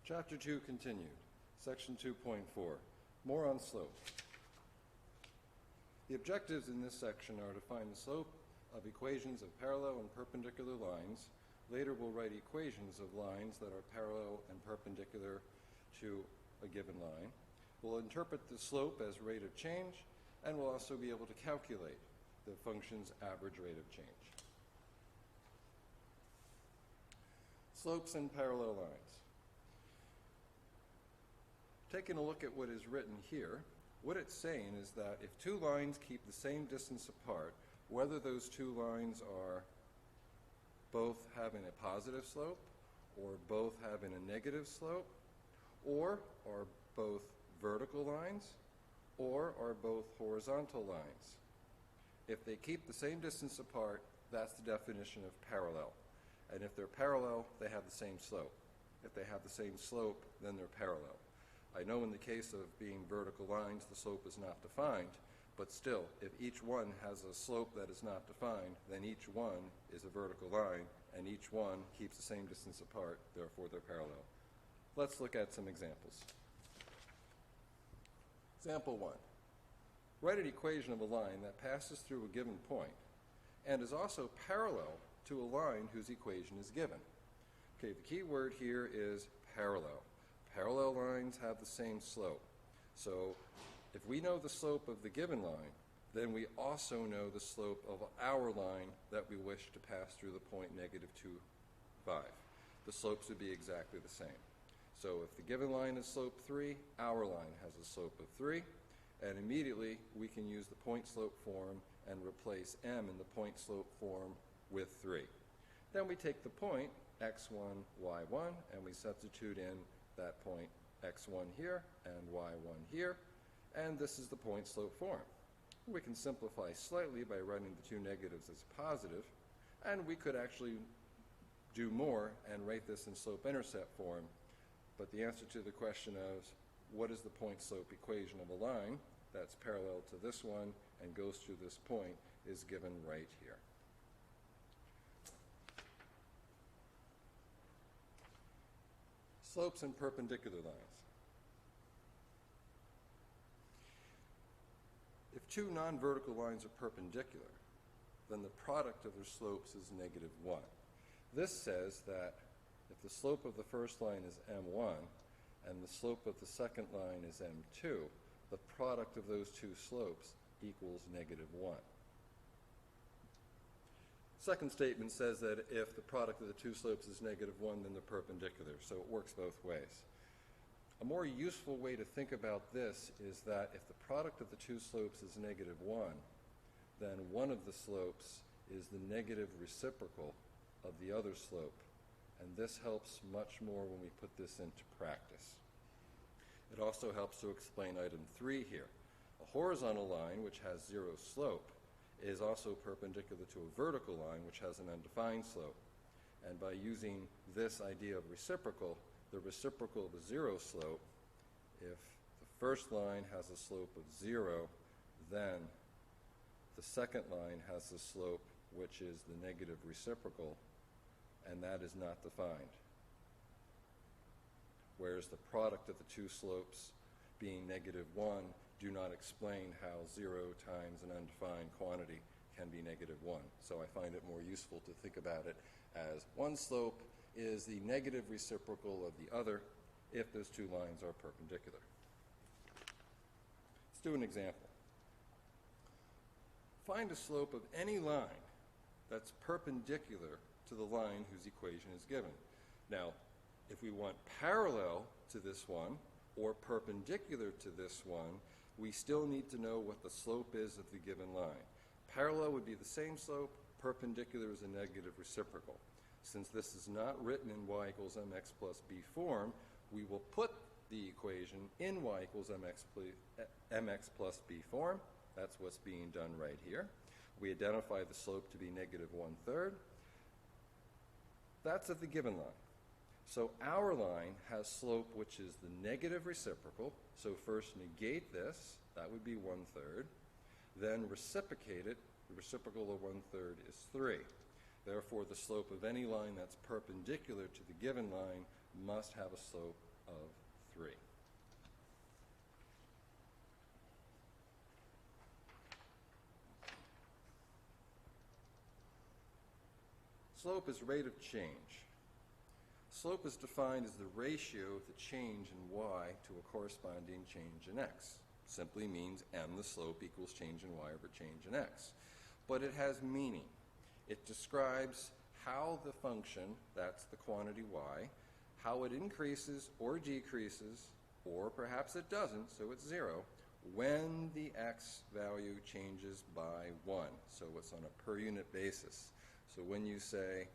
Chapter 2 continued. Section 2.4. More on slope. The objectives in this section are to find the slope of equations of parallel and perpendicular lines. Later we'll write equations of lines that are parallel and perpendicular to a given line. We'll interpret the slope as rate of change, and we'll also be able to calculate the function's average rate of change. Slopes and parallel lines. Taking a look at what is written here, what it's saying is that if two lines keep the same distance apart, whether those two lines are both having a positive slope, or both having a negative slope, or are both vertical lines, or are both horizontal lines. If they keep the same distance apart, that's the definition of parallel. And if they're parallel, they have the same slope. If they have the same slope, then they're parallel. I know in the case of being vertical lines, the slope is not defined, but still, if each one has a slope that is not defined, then each one is a vertical line, and each one keeps the same distance apart, therefore they're parallel. Let's look at some examples. Example 1. Write an equation of a line that passes through a given point and is also parallel to a line whose equation is given. Okay, the key word here is parallel. Parallel lines have the same slope. So if we know the slope of the given line, then we also know the slope of our line that we wish to pass through the point negative 2, 5. The slopes would be exactly the same. So if the given line is slope 3, our line has a slope of 3, and immediately we can use the point slope form and replace m in the point slope form with 3. Then we take the point x1, y1, and we substitute in that point x1 here and y1 here, and this is the point slope form. We can simplify slightly by writing the two negatives as positive, and we could actually do more and write this in slope-intercept form, but the answer to the question of what is the point slope equation of a line that's parallel to this one and goes through this point is given right here. Slopes and perpendicular lines. If two non-vertical lines are perpendicular, then the product of their slopes is negative 1. This says that if the slope of the first line is m1 and the slope of the second line is m2, the product of those two slopes equals negative 1. Second statement says that if the product of the two slopes is negative 1, then they're perpendicular, so it works both ways. A more useful way to think about this is that if the product of the two slopes is negative 1, then one of the slopes is the negative reciprocal of the other slope, and this helps much more when we put this into practice. It also helps to explain item 3 here. A horizontal line, which has 0 slope, is also perpendicular to a vertical line, which has an undefined slope. And by using this idea of reciprocal, the reciprocal of a 0 slope, if the first line has a slope of 0, then the second line has a slope which is the negative reciprocal, and that is not defined. Whereas the product of the two slopes being negative 1 do not explain how 0 times an undefined quantity can be negative 1. So I find it more useful to think about it as one slope is the negative reciprocal of the other if those two lines are perpendicular. Let's do an example. Find a slope of any line that's perpendicular to the line whose equation is given. Now, if we want parallel to this one or perpendicular to this one, we still need to know what the slope is of the given line. Parallel would be the same slope, perpendicular is a negative reciprocal. Since this is not written in y equals mx plus b form, we will put the equation in y equals mx plus b form. That's what's being done right here. We identify the slope to be negative 1/3. That's of the given line. So our line has slope which is the negative reciprocal. So first negate this, that would be 1/3. Then reciprocate it, the reciprocal of 1/3 is 3. Therefore, the slope of any line that's perpendicular to the given line must have a slope of 3. Slope is rate of change. Slope is defined as the ratio of the change in y to a corresponding change in x. Simply means m, the slope, equals change in y over change in x. But it has meaning. It describes how the function, that's the quantity y, how it increases or decreases, or perhaps it doesn't, so it's 0, when the x value changes by 1. So it's on a per unit basis. So when you say,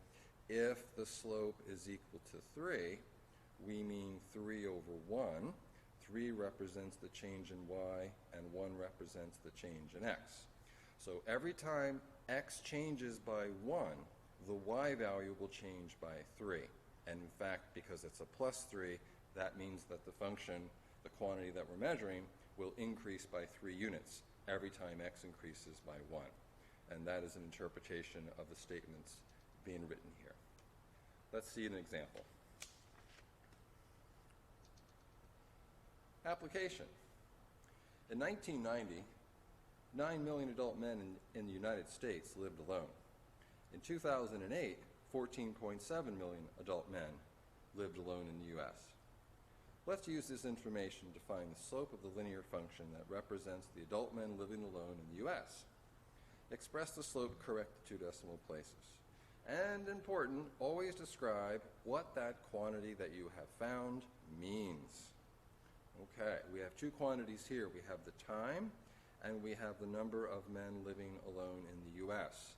if the slope is equal to 3, we mean 3 over 1. 3 represents the change in y, and 1 represents the change in x. So every time x changes by 1, the y value will change by 3. And in fact, because it's a plus 3, that means that the function, the quantity that we're measuring, will increase by 3 units every time x increases by 1. And that is an interpretation of the statements being written here. Let's see an example. Application. In 1990, 9 million adult men in the United States lived alone. In 2008, 14.7 million adult men lived alone in the U.S. Let's use this information to find the slope of the linear function that represents the adult men living alone in the U.S. Express the slope correct to 2 decimal places. And important, always describe what that quantity that you have found means. Okay, we have 2 quantities here. We have the time, and we have the number of men living alone in the U.S.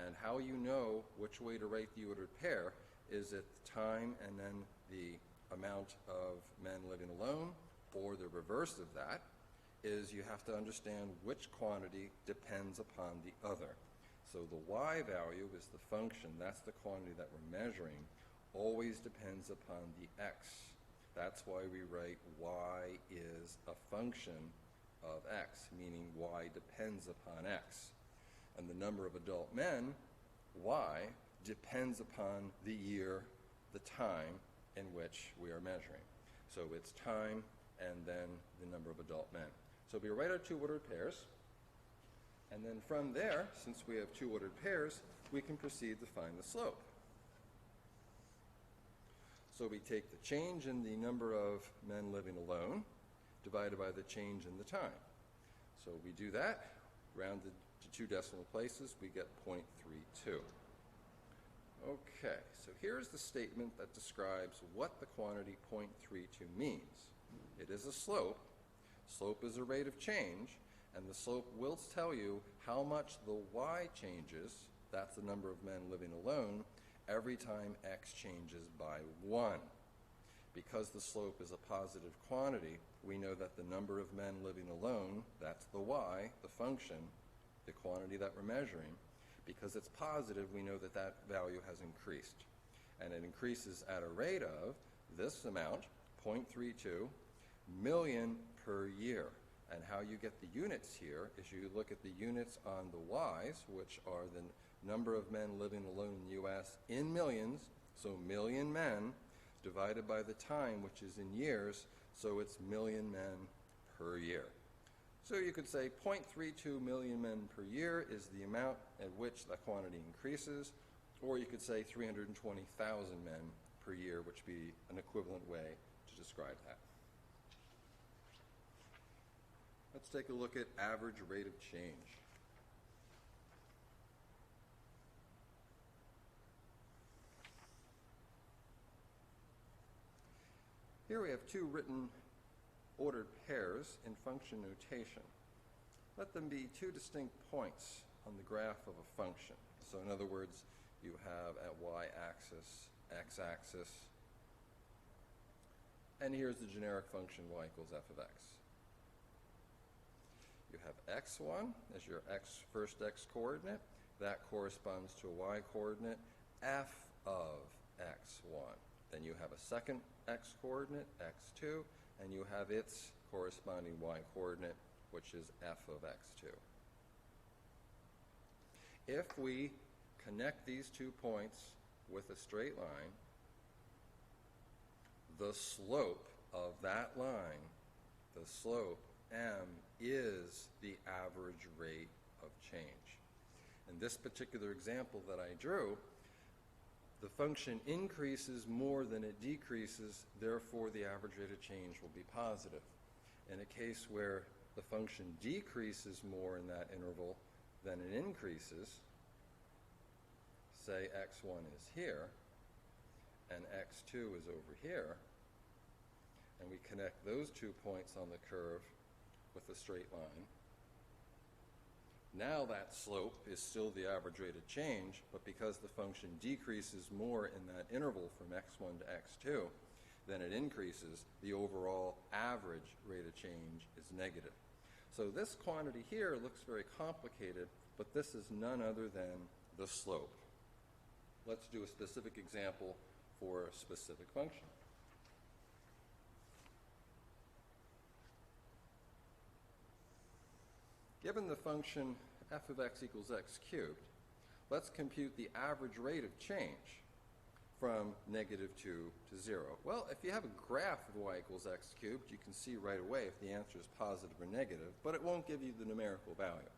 And how you know which way to write the ordered pair is it time and then the amount of men living alone, or the reverse of that is you have to understand which quantity depends upon the other. So the y value is the function, that's the quantity that we're measuring, always depends upon the x. That's why we write y is a function of x, meaning y depends upon x. And the number of adult men, y, depends upon the year, the time in which we are measuring. So it's time and then the number of adult men. So we write our 2 ordered pairs, and then from there, since we have 2 ordered pairs, we can proceed to find the slope. So we take the change in the number of men living alone divided by the change in the time. So we do that, rounded to 2 decimal places, we get 0.32. Okay, so here's the statement that describes what the quantity 0.32 means. It is a slope. Slope is a rate of change, and the slope will tell you how much the y changes, that's the number of men living alone, every time x changes by 1. Because the slope is a positive quantity, we know that the number of men living alone, that's the y, the function, the quantity that we're measuring, because it's positive, we know that that value has increased. And it increases at a rate of this amount, 0.32 million per year. And how you get the units here is you look at the units on the y's, which are the number of men living alone in the U.S. in millions, so million men, divided by the time, which is in years, so it's million men per year. So you could say 0.32 million men per year is the amount at which that quantity increases, or you could say 320,000 men per year, which would be an equivalent way to describe that. Let's take a look at average rate of change. Here we have 2 written ordered pairs in function notation. Let them be 2 distinct points on the graph of a function. So in other words, you have at y-axis, x-axis, and here's the generic function y equals f of x. You have x1 as your first x coordinate. That corresponds to a y coordinate, f of x1. Then you have a second x coordinate, x2, and you have its corresponding y coordinate, which is f of x2. If we connect these 2 points with a straight line, the slope of that line, the slope m, is the average rate of change. In this particular example that I drew, the function increases more than it decreases, therefore the average rate of change will be positive. In a case where the function decreases more in that interval than it increases, say x1 is here and x2 is over here, and we connect those 2 points on the curve with a straight line, now that slope is still the average rate of change, but because the function decreases more in that interval from x1 to x2 than it increases, the overall average rate of change is negative. So this quantity here looks very complicated, but this is none other than the slope. Let's do a specific example for a specific function. Given the function f of x equals x cubed, let's compute the average rate of change from -2 to 0. Well, if you have a graph of y equals x cubed, you can see right away if the answer is positive or negative, but it won't give you the numerical value.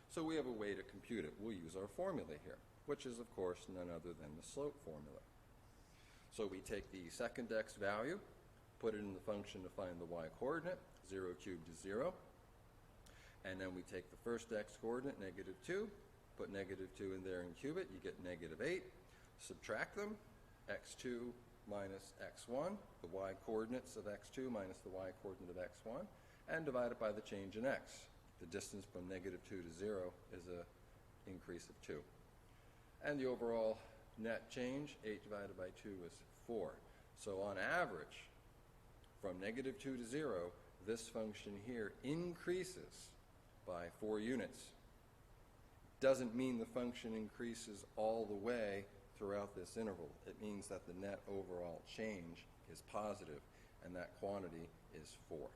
So we have a way to compute it. We'll use our formula here, which is, of course, none other than the slope formula. So we take the second x value, put it in the function to find the y coordinate, 0 cubed is 0. And then we take the first x coordinate, -2, put -2 in there and cube it, you get -8. Subtract them, x2 minus x1, the y coordinates of x2 minus the y coordinate of x1, and divide it by the change in x. The distance from -2 to 0 is an increase of 2. And the overall net change, 8 divided by 2, is 4. So on average, from -2 to 0, this function here increases by 4 units. Doesn't mean the function increases all the way throughout this interval. It means that the net overall change is positive, and that quantity is 4.